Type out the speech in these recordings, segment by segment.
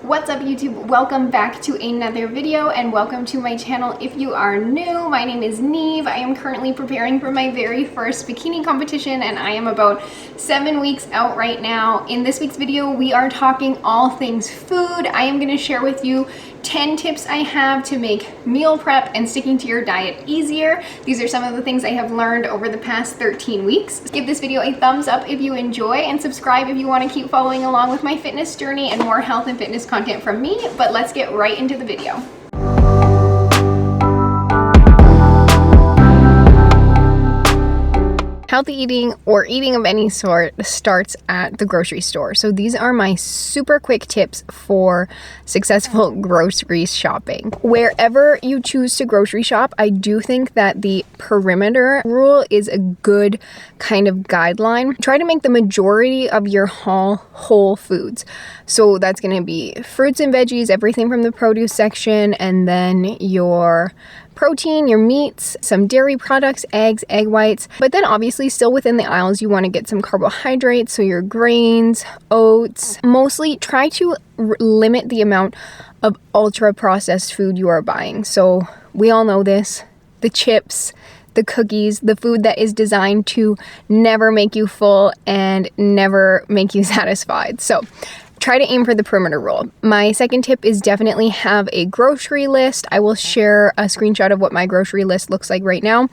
What's up YouTube? Welcome back to another video and welcome to my channel. If you are new, my name is Neve. I am currently preparing for my very first bikini competition and I am about 7 weeks out right now. In this week's video, we are talking all things food. I am going to share with you 10 tips I have to make meal prep and sticking to your diet easier. These are some of the things I have learned over the past 13 weeks. Give this video a thumbs up if you enjoy and subscribe if you want to keep following along with my fitness journey and more health and fitness content from me. But let's get right into the video. Healthy eating or eating of any sort starts at the grocery store. So these are my super quick tips for successful grocery shopping. Wherever you choose to grocery shop, I do think that the perimeter rule is a good kind of guideline. Try to make the majority of your haul whole foods. So that's going to be fruits and veggies, everything from the produce section, and then your protein, your meats, some dairy products, eggs, egg whites, but then obviously still within the aisles you want to get some carbohydrates, so your grains, oats. Mostly try to limit the amount of ultra processed food you are buying. So we all know this, the chips, the cookies, the food that is designed to never make you full and never make you satisfied. So try to aim for the perimeter rule. My second tip is definitely have a grocery list. I will share a screenshot of what my grocery list looks like right now.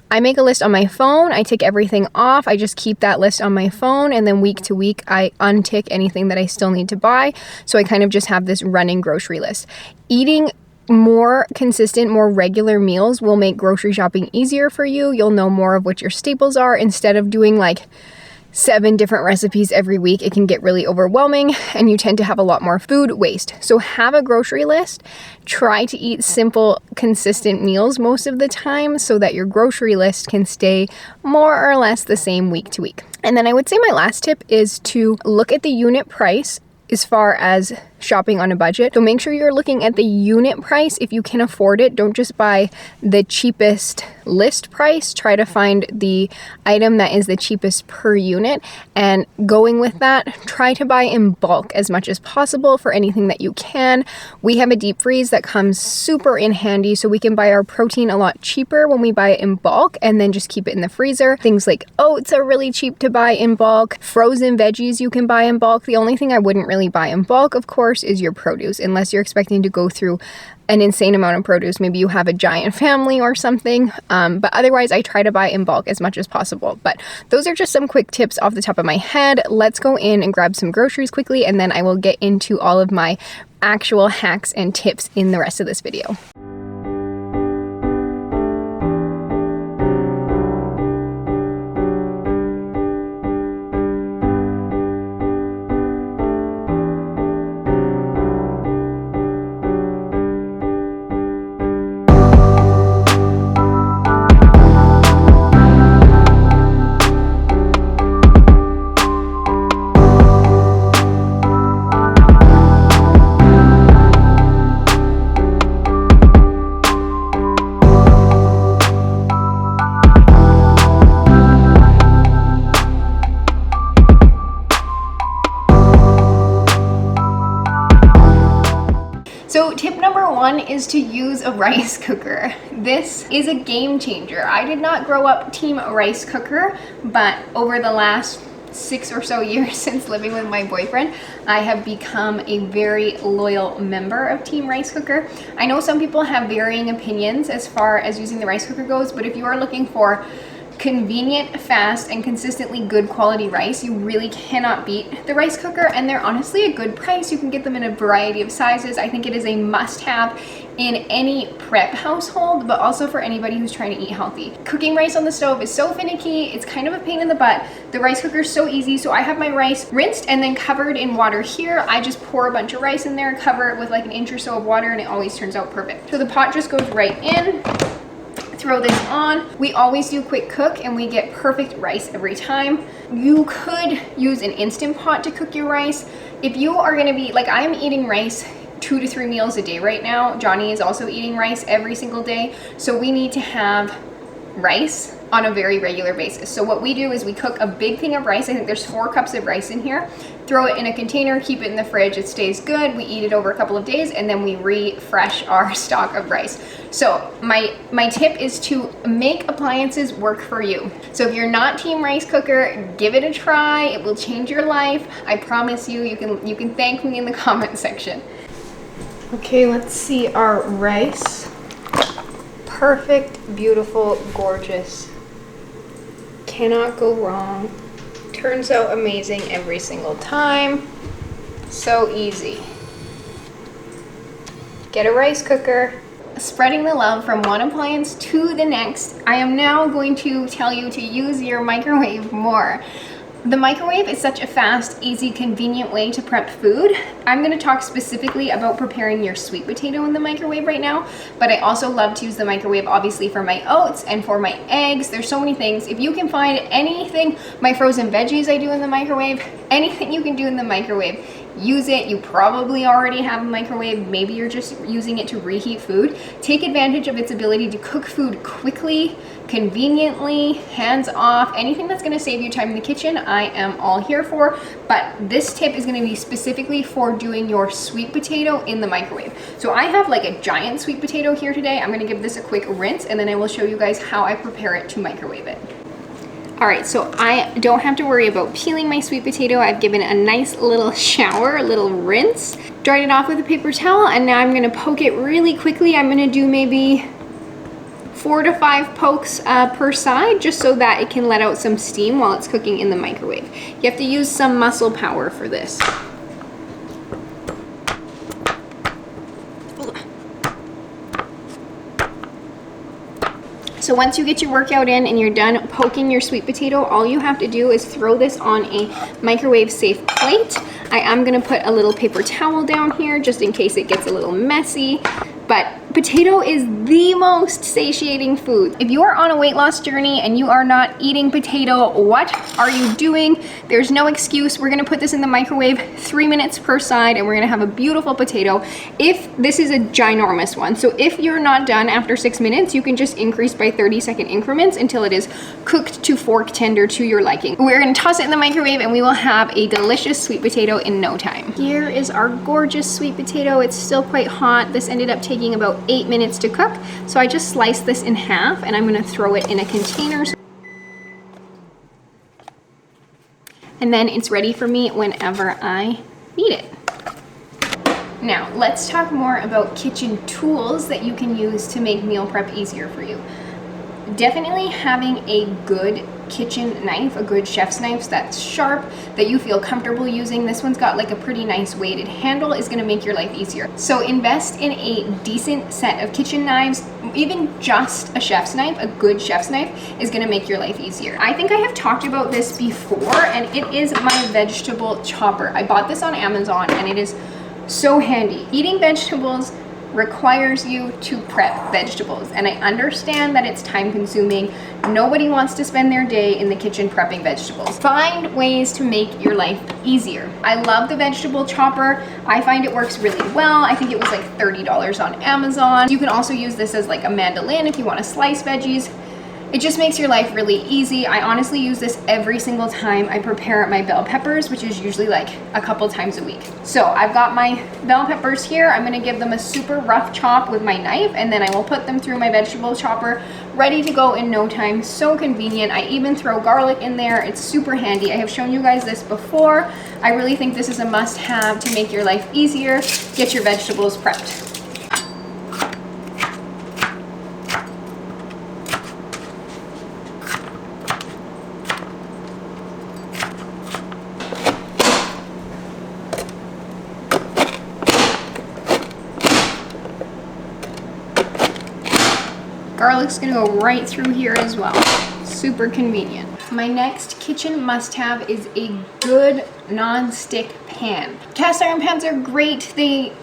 I make a list on my phone. I tick everything off. I just keep that list on my phone, and then week to week I untick anything that I still need to buy. So I kind of just have this running grocery list. Eating more consistent, more regular meals will make grocery shopping easier for you. You'll know more of what your staples are instead of doing like 7 different recipes every week. It can get really overwhelming and you tend to have a lot more food waste. So have a grocery list. Try to eat simple, consistent meals most of the time so that your grocery list can stay more or less the same week to week. And then I would say my last tip is to look at the unit price as far as shopping on a budget. So make sure you're looking at the unit price if you can afford it. Don't just buy the cheapest list price. Try to find the item that is the cheapest per unit, and going with that, try to buy in bulk as much as possible for anything that you can. We have a deep freeze that comes super in handy, so we can buy our protein a lot cheaper when we buy it in bulk and then just keep it in the freezer. Things like oats are really cheap to buy in bulk. Frozen veggies you can buy in bulk. The only thing I wouldn't really buy in bulk, of course, is your produce, unless you're expecting to go through an insane amount of produce. Maybe you have a giant family or something, but otherwise I try to buy in bulk as much as possible. But those are just some quick tips off the top of my head. Let's go in and grab some groceries quickly, and then I will get into all of my actual hacks and tips in the rest of this video. So tip number 1 is to use a rice cooker. This is a game changer. I did not grow up team rice cooker, but over the last 6 or so years since living with my boyfriend, I have become a very loyal member of team rice cooker. I know some people have varying opinions as far as using the rice cooker goes, but if you are looking for convenient, fast, and consistently good quality rice, you really cannot beat the rice cooker, and they're honestly a good price. You can get them in a variety of sizes. I think it is a must-have in any prep household, but also for anybody who's trying to eat healthy. Cooking rice on the stove is so finicky. It's kind of a pain in the butt. The rice cooker is so easy. So I have my rice rinsed and then covered in water here. I just pour a bunch of rice in there, cover it with like an inch or so of water, and it always turns out perfect. So the pot just goes right in. Throw this on. We always do quick cook and we get perfect rice every time. You could use an Instant Pot to cook your rice. If you are gonna be, like I am eating rice 2 to 3 meals a day right now. Johnny is also eating rice every single day. So we need to have rice on a very regular basis. So what we do is we cook a big thing of rice. I think there's 4 cups of rice in here. Throw it in a container, keep it in the fridge. It stays good. We eat it over a couple of days, and then we refresh our stock of rice. So my tip is to make appliances work for you. So if you're not team rice cooker, give it a try. It will change your life. I promise you. You can thank me in the comment section. Okay, let's see our rice. Perfect, beautiful, gorgeous. Cannot go wrong. Turns out amazing every single time. So easy. Get a rice cooker. Spreading the love from one appliance to the next, I am now going to tell you to use your microwave more. The microwave is such a fast, easy, convenient way to prep food. I'm going to talk specifically about preparing your sweet potato in the microwave right now, but I also love to use the microwave obviously for my oats and for my eggs. There's so many things. If you can find anything, my frozen veggies I do in the microwave, anything you can do in the microwave, use it. You probably already have a microwave. Maybe you're just using it to reheat food. Take advantage of its ability to cook food quickly, conveniently, hands off. Anything that's going to save you time in the kitchen, I am all here for. But this tip is going to be specifically for doing your sweet potato in the microwave. So I have like a giant sweet potato here today. I'm going to give this a quick rinse, and then I will show you guys how I prepare it to microwave it. All right, so I don't have to worry about peeling my sweet potato. I've given it a nice little shower, a little rinse, dried it off with a paper towel, and now I'm gonna poke it really quickly. I'm gonna do maybe 4 to 5 pokes per side, just so that it can let out some steam while it's cooking in the microwave. You have to use some muscle power for this. So once you get your workout in and you're done poking your sweet potato, all you have to do is throw this on a microwave safe plate. I am gonna put a little paper towel down here just in case it gets a little messy. But potato is the most satiating food. If you are on a weight loss journey and you are not eating potato, what are you doing? There's no excuse. We're gonna put this in the microwave 3 minutes per side, and we're gonna have a beautiful potato. If this is a ginormous one, so if you're not done after 6 minutes, you can just increase by 30-second increments until it is cooked to fork tender to your liking. We're gonna toss it in the microwave and we will have a delicious sweet potato in no time. Here is our gorgeous sweet potato. It's still quite hot. This ended up taking about 8 minutes to cook. So I just sliced this in half and I'm gonna throw it in a container. And then it's ready for me whenever I need it. Now, let's talk more about kitchen tools that you can use to make meal prep easier for you. Definitely having a good kitchen knife, a good chef's knife that's sharp, that you feel comfortable using. This one's got like a pretty nice weighted handle, is gonna make your life easier. So invest in a decent set of kitchen knives. Even just a chef's knife, a good chef's knife, is gonna make your life easier. I think I have talked about this before, and it is my vegetable chopper. I bought this on Amazon and it is so handy. Eating vegetables requires you to prep vegetables, and I understand that it's time consuming. Nobody wants to spend their day in the kitchen prepping vegetables. Find ways to make your life easier. I love the vegetable chopper. I find it works really well. I think it was like $30 on Amazon. You can also use this as like a mandolin if you want to slice veggies. It just makes your life really easy. I honestly use this every single time I prepare my bell peppers, which is usually like a couple times a week. So I've got my bell peppers here. I'm gonna give them a super rough chop with my knife, and then I will put them through my vegetable chopper, ready to go in no time. So convenient. I even throw garlic in there. It's super handy. I have shown you guys this before. I really think this is a must-have to make your life easier. Get your vegetables prepped. Garlic's gonna go right through here as well. Super convenient. My next kitchen must-have is a good non-stick pan. Cast iron pans are great. They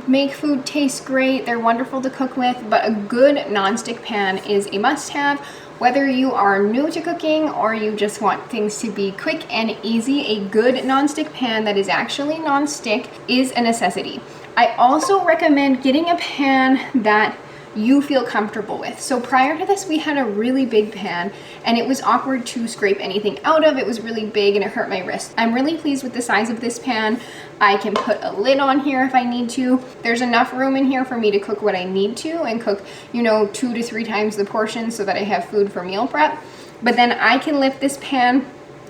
make food taste great. They're wonderful to cook with, but a good non-stick pan is a must-have. Whether you are new to cooking or you just want things to be quick and easy, a good non-stick pan that is actually non-stick is a necessity. I also recommend getting a pan that you feel comfortable with. So prior to this, we had a really big pan and it was awkward to scrape anything out of. It was really big and it hurt my wrist. I'm really pleased with the size of this pan. I can put a lid on here if I need to. There's enough room in here for me to cook what I need to and cook, you know, 2 to 3 times the portion so that I have food for meal prep. But then I can lift this pan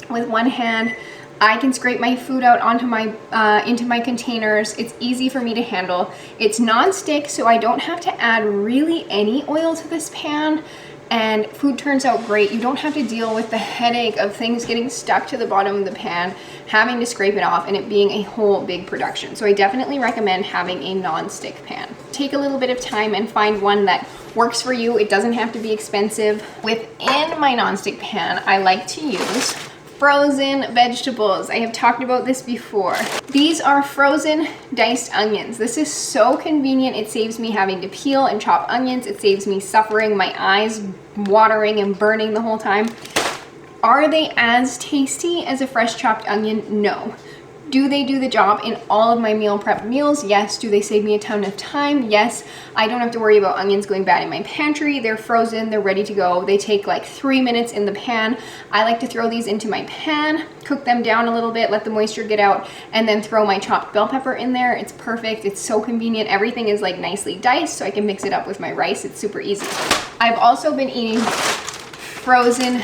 with one hand. I can scrape my food out onto my into my containers. It's easy for me to handle. It's non-stick, so I don't have to add really any oil to this pan, and food turns out great. You don't have to deal with the headache of things getting stuck to the bottom of the pan, having to scrape it off, and it being a whole big production. So I definitely recommend having a non-stick pan. Take a little bit of time and find one that works for you. It doesn't have to be expensive. Within my non-stick pan, I like to use frozen vegetables. I have talked about this before. These are frozen diced onions. This is so convenient. It saves me having to peel and chop onions. It saves me suffering, my eyes watering and burning the whole time. Are they as tasty as a fresh chopped onion? No. Do they do the job in all of my meal prep meals? Yes. Do they save me a ton of time? Yes. I don't have to worry about onions going bad in my pantry. They're frozen, they're ready to go. They take like 3 minutes in the pan. I like to throw these into my pan, cook them down a little bit, let the moisture get out, and then throw my chopped bell pepper in there. It's perfect. It's so convenient. Everything is like nicely diced, so I can mix it up with my rice. It's super easy. I've also been eating frozen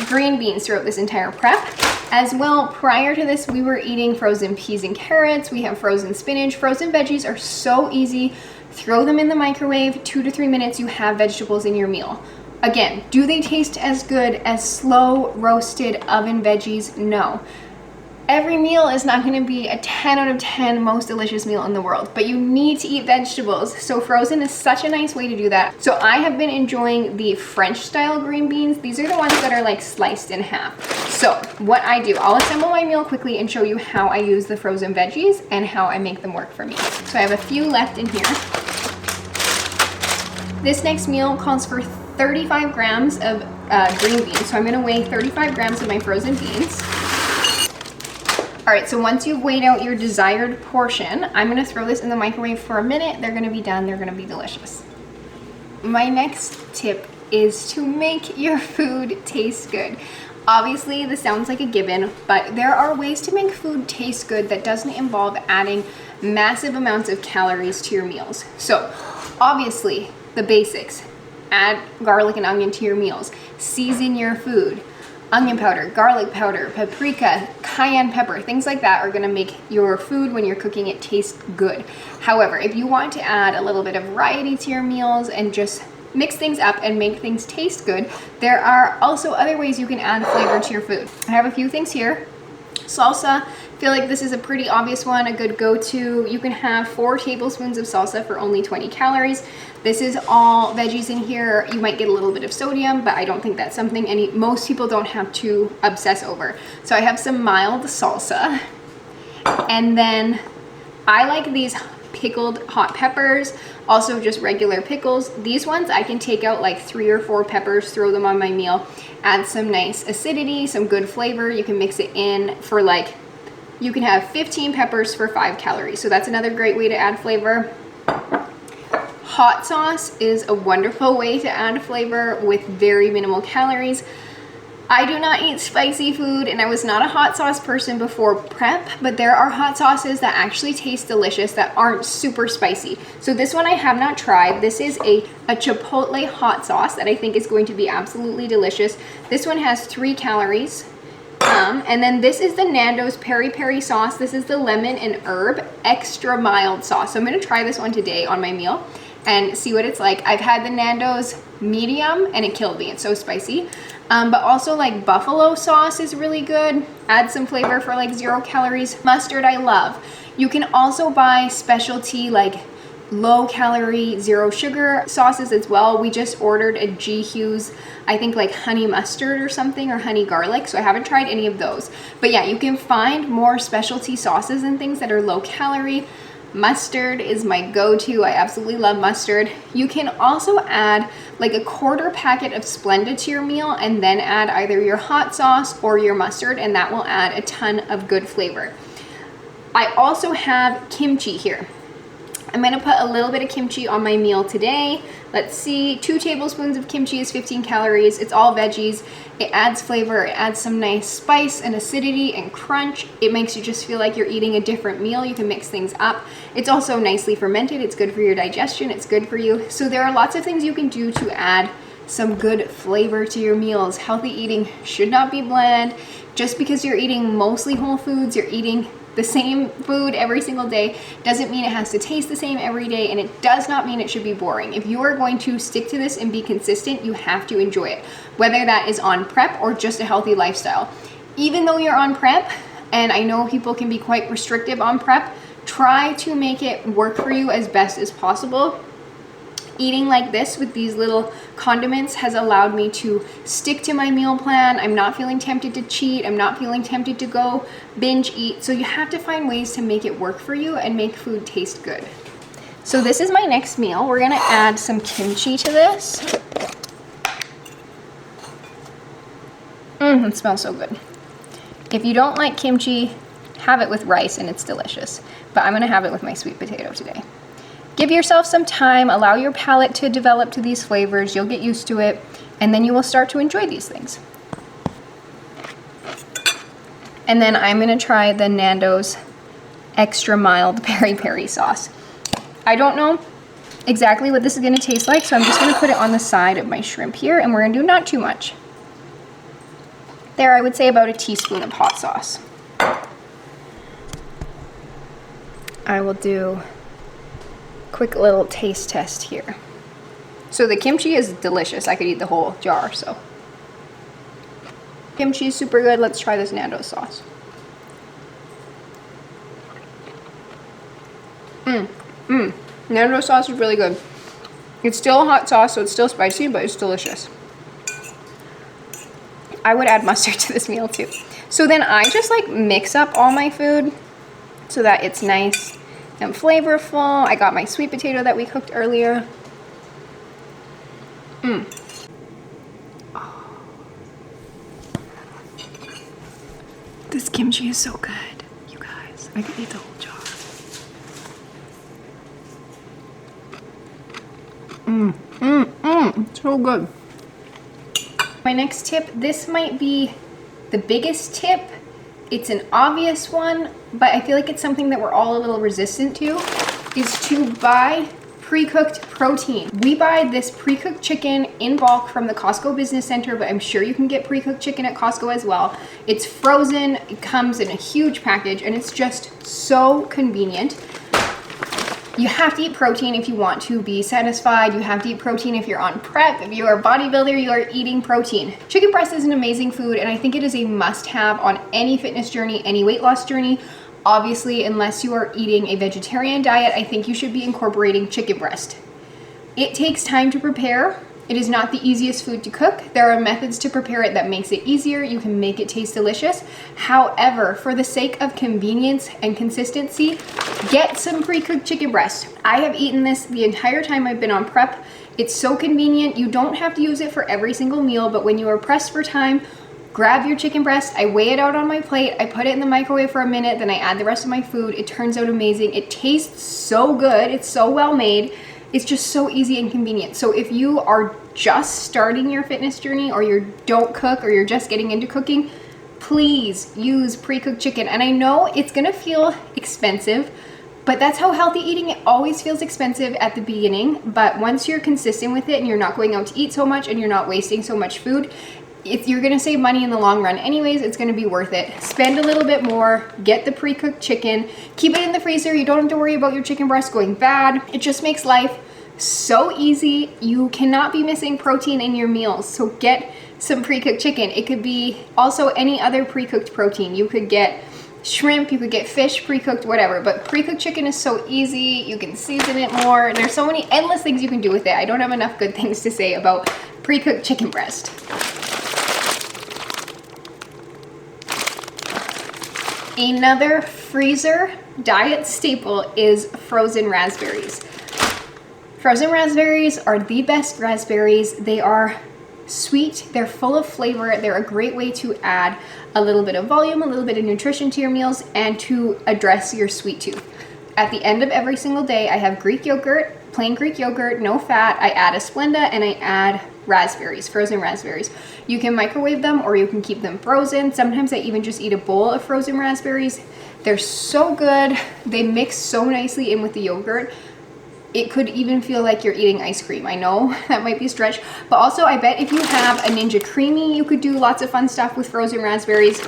green beans throughout this entire prep. As well, prior to this, we were eating frozen peas and carrots. We have frozen spinach. Frozen veggies are so easy. Throw them in the microwave, 2 to 3 minutes, you have vegetables in your meal. Again, do they taste as good as slow roasted oven veggies? No. Every meal is not going to be a 10 out of 10 most delicious meal in the world, but you need to eat vegetables. So frozen is such a nice way to do that. So I have been enjoying the French style green beans. These are the ones that are like sliced in half. So what I do, I'll assemble my meal quickly and show you how I use the frozen veggies and how I make them work for me. So I have a few left in here. This next meal calls for 35 grams of green beans. So I'm going to weigh 35 grams of my frozen beans. All right, so once you've weighed out your desired portion, I'm gonna throw this in the microwave for a minute. They're gonna be done, they're gonna be delicious. My next tip is to make your food taste good. Obviously, this sounds like a given, but there are ways to make food taste good that doesn't involve adding massive amounts of calories to your meals. So, obviously, the basics. Add garlic and onion to your meals. Season your food. Onion powder, garlic powder, paprika, cayenne pepper, things like that are gonna make your food when you're cooking it taste good. However, if you want to add a little bit of variety to your meals and just mix things up and make things taste good, there are also other ways you can add flavor to your food. I have a few things here. Salsa, I feel like this is a pretty obvious one, a good go-to. You can have 4 tablespoons of salsa for only 20 calories. This is all veggies in here. You might get a little bit of sodium, but I don't think that's something most people don't have to obsess over. So I have some mild salsa. And then I like these pickled hot peppers, also just regular pickles. These ones I can take out like 3 or 4 peppers, throw them on my meal, add some nice acidity, some good flavor. You can mix it in for like, you can have 15 peppers for 5 calories. So that's another great way to add flavor. Hot sauce is a wonderful way to add flavor with very minimal calories. I do not eat spicy food, and I was not a hot sauce person before prep, but there are hot sauces that actually taste delicious that aren't super spicy. So this one I have not tried. This is a chipotle hot sauce that I think is going to be absolutely delicious. This one has 3 calories. And then this is the Nando's peri peri sauce. This is the lemon and herb extra mild sauce. So I'm gonna try this one today on my meal and see what it's like. I've had the Nando's medium and it killed me. It's so spicy. But also like buffalo sauce is really good. Add some flavor for like 0 calories. Mustard I love. You can also buy specialty like low calorie, 0 sugar sauces as well. We just ordered a G. Hughes, I think like honey mustard or something, or honey garlic. So I haven't tried any of those. But yeah, you can find more specialty sauces and things that are low calorie. Mustard is my go-to. I absolutely love mustard. You can also add like a 1/4 packet of Splenda to your meal and then add either your hot sauce or your mustard, and that will add a ton of good flavor. I also have kimchi here. I'm gonna put a little bit of kimchi on my meal today. Let's see, 2 tablespoons of kimchi is 15 calories. It's all veggies. It adds flavor, it adds some nice spice and acidity and crunch. It makes you just feel like you're eating a different meal. You can mix things up. It's also nicely fermented. It's good for your digestion. It's good for you. So there are lots of things you can do to add some good flavor to your meals. Healthy eating should not be bland. Just because you're eating mostly whole foods, you're eating the same food every single day, doesn't mean it has to taste the same every day, and it does not mean it should be boring. If you are going to stick to this and be consistent, you have to enjoy it, whether that is on prep or just a healthy lifestyle. Even though you're on prep, and I know people can be quite restrictive on prep, try to make it work for you as best as possible. Eating like this with these little condiments has allowed me to stick to my meal plan. I'm not feeling tempted to cheat. I'm not feeling tempted to go binge eat. So you have to find ways to make it work for you and make food taste good. So this is my next meal. We're gonna add some kimchi to this. It smells so good. If you don't like kimchi, have it with rice and it's delicious. But I'm gonna have it with my sweet potato today. Give yourself some time, allow your palate to develop to these flavors, you'll get used to it, and then you will start to enjoy these things. And then I'm gonna try the Nando's extra mild peri-peri sauce. I don't know exactly what this is gonna taste like, so I'm just gonna put it on the side of my shrimp here, and we're gonna do not too much. There, I would say about a teaspoon of hot sauce. I will do quick little taste test here. So the kimchi is delicious. I could eat the whole jar, so. Kimchi is super good. Let's try this Nando's sauce. Nando's sauce is really good. It's still a hot sauce, so it's still spicy, but it's delicious. I would add mustard to this meal too. So then I just like mix up all my food so that it's nice and flavorful. I got my sweet potato that we cooked earlier. Oh. This kimchi is so good, you guys. I could eat the whole jar. So good. My next tip, this might be the biggest tip. It's an obvious one, but I feel like it's something that we're all a little resistant to, is to buy pre-cooked protein. We buy this pre-cooked chicken in bulk from the Costco Business Center, but I'm sure you can get pre-cooked chicken at Costco as well. It's frozen, it comes in a huge package, and it's just so convenient. You have to eat protein if you want to be satisfied. You have to eat protein if you're on prep. If you're a bodybuilder, you are eating protein. Chicken breast is an amazing food, and I think it is a must-have on any fitness journey, any weight loss journey. Obviously, unless you are eating a vegetarian diet, I think you should be incorporating chicken breast. It takes time to prepare. It is not the easiest food to cook. There are methods to prepare it that makes it easier. You can make it taste delicious. However, for the sake of convenience and consistency, get some pre-cooked chicken breast. I have eaten this the entire time I've been on prep. It's so convenient. You don't have to use it for every single meal, but when you are pressed for time, grab your chicken breast. I weigh it out on my plate. I put it in the microwave for a minute, then I add the rest of my food. It turns out amazing. It tastes so good. It's so well made. It's just so easy and convenient. So if you are just starting your fitness journey, or you don't cook, or you're just getting into cooking, please use pre-cooked chicken. And I know it's gonna feel expensive, but that's how healthy eating, it always feels expensive at the beginning. But once you're consistent with it and you're not going out to eat so much and you're not wasting so much food, you're gonna save money in the long run anyways. It's gonna be worth it. Spend a little bit more, get the pre-cooked chicken, keep it in the freezer. You don't have to worry about your chicken breast going bad. It just makes life so easy. You cannot be missing protein in your meals, so get some pre-cooked chicken. It could be also any other pre-cooked protein. You could get shrimp, you could get fish pre-cooked, whatever, but pre-cooked chicken is so easy. You can season it more. There's so many endless things you can do with it. I don't have enough good things to say about pre-cooked chicken breast. Another freezer diet staple is frozen raspberries. Frozen raspberries are the best raspberries. They are sweet, they're full of flavor, they're a great way to add a little bit of volume, a little bit of nutrition to your meals, and to address your sweet tooth. at the end of every single day, I have Greek yogurt, plain Greek yogurt, no fat. I add a Splenda and I add raspberries, frozen raspberries. You can microwave them or you can keep them frozen. Sometimes I even just eat a bowl of frozen raspberries. They're so good. They mix so nicely in with the yogurt. It could even feel like you're eating ice cream. I know that might be a stretch, but also I bet if you have a Ninja Creamy, you could do lots of fun stuff with frozen raspberries.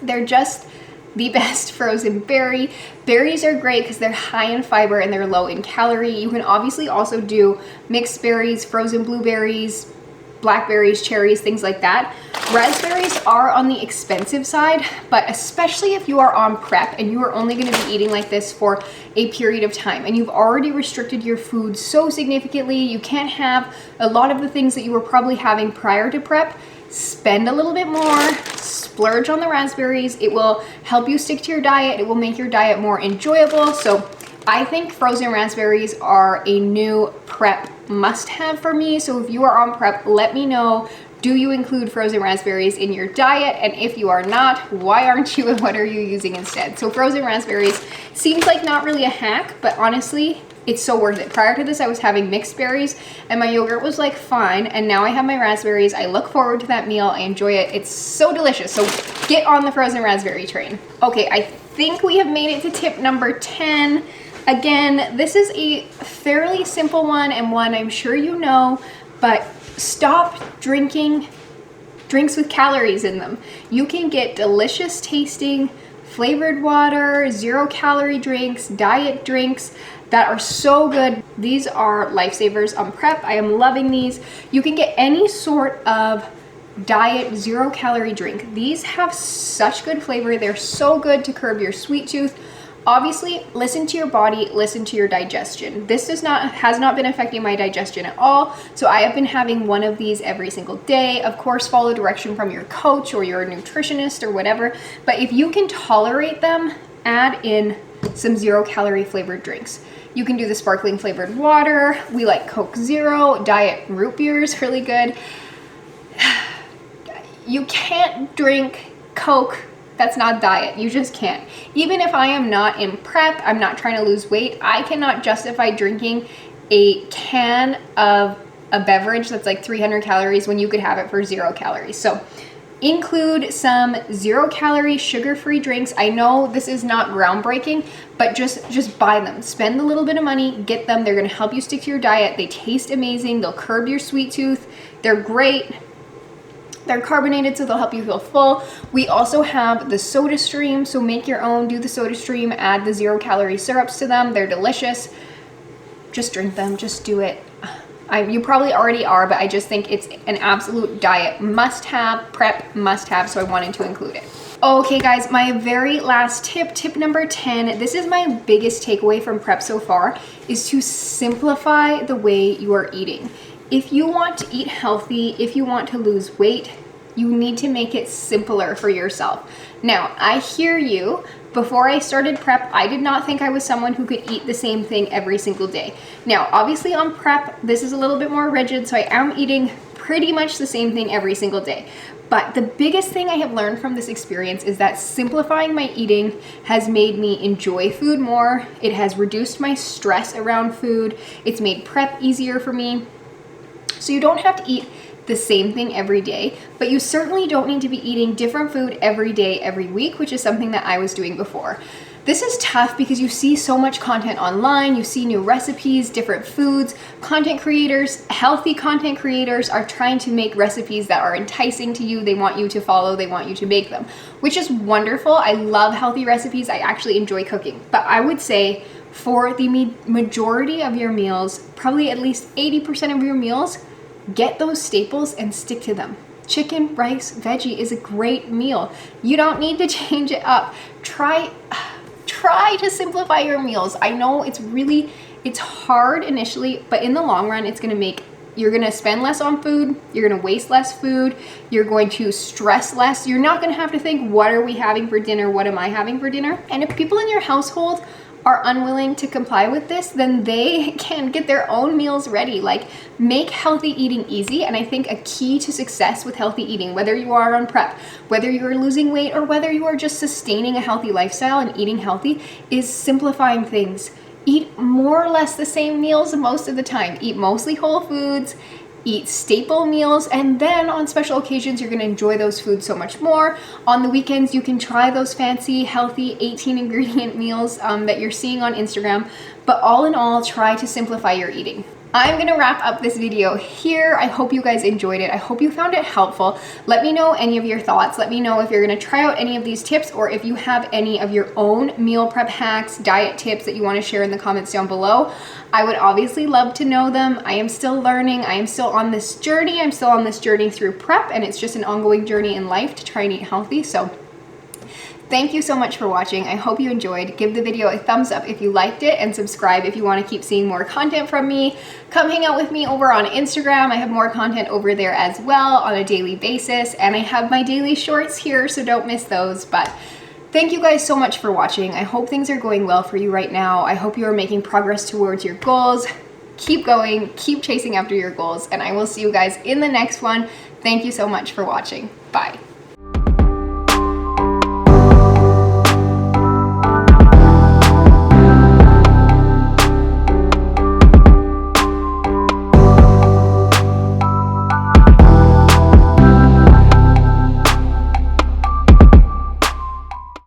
They're just the best frozen berry. Berries are great because they're high in fiber and they're low in calorie. You can obviously also do mixed berries, frozen blueberries, blackberries, cherries, things like that. Raspberries are on the expensive side, but especially if you are on prep and you are only going to be eating like this for a period of time and you've already restricted your food so significantly, you can't have a lot of the things that you were probably having prior to prep. Spend a little bit more, splurge on the raspberries. It will help you stick to your diet. It will make your diet more enjoyable. So I think frozen raspberries are a new prep must-have for me. So if you are on prep, let me know. Do you include frozen raspberries in your diet? And if you are not, why aren't you, and what are you using instead? So frozen raspberries seems like not really a hack, but honestly, it's so worth it. Prior to this, I was having mixed berries and my yogurt was like fine. And now I have my raspberries. I look forward to that meal. I enjoy it. It's so delicious. So get on the frozen raspberry train. Okay, I think we have made it to tip number 10. Again, this is a fairly simple one and one I'm sure you know, but stop drinking drinks with calories in them. You can get delicious tasting flavored water, 0-calorie drinks, diet drinks that are so good. These are lifesavers on prep. I am loving these. You can get any sort of diet 0-calorie drink. These have such good flavor. They're so good to curb your sweet tooth. Obviously, listen to your body, listen to your digestion. This has not been affecting my digestion at all. So I have been having one of these every single day. Of course, follow direction from your coach or your nutritionist or whatever. But if you can tolerate them, add in some 0-calorie flavored drinks. You can do the sparkling flavored water. We like Coke Zero. Diet root beer is really good. You can't drink Coke that's not diet. You just can't. Even if I am not in prep, I'm not trying to lose weight, I cannot justify drinking a can of a beverage that's like 300 calories when you could have it for 0 calories. So include some 0-calorie sugar-free drinks. I know this is not groundbreaking, but just buy them. Spend a little bit of money, get them. They're gonna help you stick to your diet. They taste amazing. They'll curb your sweet tooth. They're great. They're carbonated, so they'll help you feel full. We also have the Soda Stream, so make your own, do the Soda Stream, add the 0-calorie syrups to them. They're delicious. Just drink them, just do it. You probably already are, but I just think it's an absolute diet must-have, prep must-have, so I wanted to include it. Okay guys, my very last tip, tip number 10, this is my biggest takeaway from prep so far, is to simplify the way you are eating. If you want to eat healthy, if you want to lose weight, you need to make it simpler for yourself. Now, I hear you. Before I started prep, I did not think I was someone who could eat the same thing every single day. Now, obviously on prep, this is a little bit more rigid, so I am eating pretty much the same thing every single day. But the biggest thing I have learned from this experience is that simplifying my eating has made me enjoy food more. It has reduced my stress around food. It's made prep easier for me. So you don't have to eat the same thing every day, but you certainly don't need to be eating different food every day, every week, which is something that I was doing before. This is tough because you see so much content online, you see new recipes, different foods. Content creators, healthy content creators are trying to make recipes that are enticing to you. They want you to follow, they want you to make them, which is wonderful. I love healthy recipes. I actually enjoy cooking, but I would say for the majority of your meals, probably at least 80% of your meals, get those staples and stick to them. Chicken, rice, veggie is a great meal. You don't need to change it up. Try to simplify your meals. I know it's hard initially, but in the long run, you're gonna spend less on food, you're gonna waste less food, you're going to stress less. You're not gonna have to think, what are we having for dinner? What am I having for dinner? And if people in your household are unwilling to comply with this, then they can get their own meals ready. Like, make healthy eating easy. And I think a key to success with healthy eating, whether you are on prep, whether you are losing weight, or whether you are just sustaining a healthy lifestyle and eating healthy, is simplifying things. Eat more or less the same meals most of the time. Eat mostly whole foods, eat staple meals, and then on special occasions, you're gonna enjoy those foods so much more. On the weekends, you can try those fancy, healthy 18 ingredient meals that you're seeing on Instagram. But all in all, try to simplify your eating. I'm gonna wrap up this video here. I hope you guys enjoyed it. I hope you found it helpful. Let me know any of your thoughts. Let me know if you're gonna try out any of these tips, or if you have any of your own meal prep hacks, diet tips that you wanna share in the comments down below. I would obviously love to know them. I am still learning. I am still on this journey. I'm still on this journey through prep, and it's just an ongoing journey in life to try and eat healthy. So thank you so much for watching. I hope you enjoyed. Give the video a thumbs up if you liked it, and subscribe if you want to keep seeing more content from me. Come hang out with me over on Instagram. I have more content over there as well on a daily basis, and I have my daily shorts here, so don't miss those. But thank you guys so much for watching. I hope things are going well for you right now. I hope you are making progress towards your goals. Keep going, keep chasing after your goals, and I will see you guys in the next one. Thank you so much for watching. Bye.